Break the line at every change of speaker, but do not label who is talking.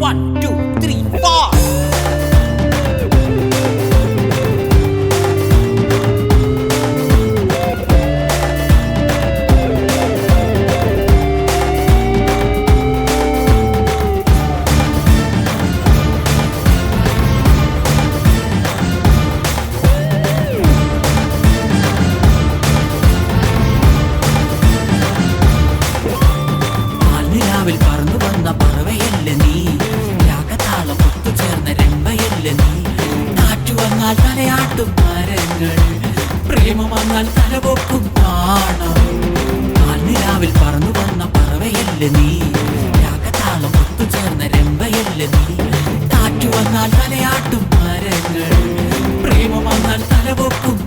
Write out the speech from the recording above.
1, 2, 3, 4. പറന്നു വന്ന പറവയല്ലേ നീ, രാഗതാളം ഒത്തുചേർന്ന രംഭയല്ലേ നീ. കാറ്റു വന്നാൽ തലയാട്ടും മരങ്ങൾ, പ്രേമം വന്നാൽ തലപൊക്കും നാണം. കാൽനിലാവിൽ പറന്നു വന്ന പറവയല്ലേ നീ, രാഗതാളം ഒത്തുചേർന്ന രംഭയല്ലേ നീ. കാറ്റു വന്നാൽ തലയാട്ടും മരങ്ങൾ, പ്രേമം വന്നാൽ തലപൊക്കും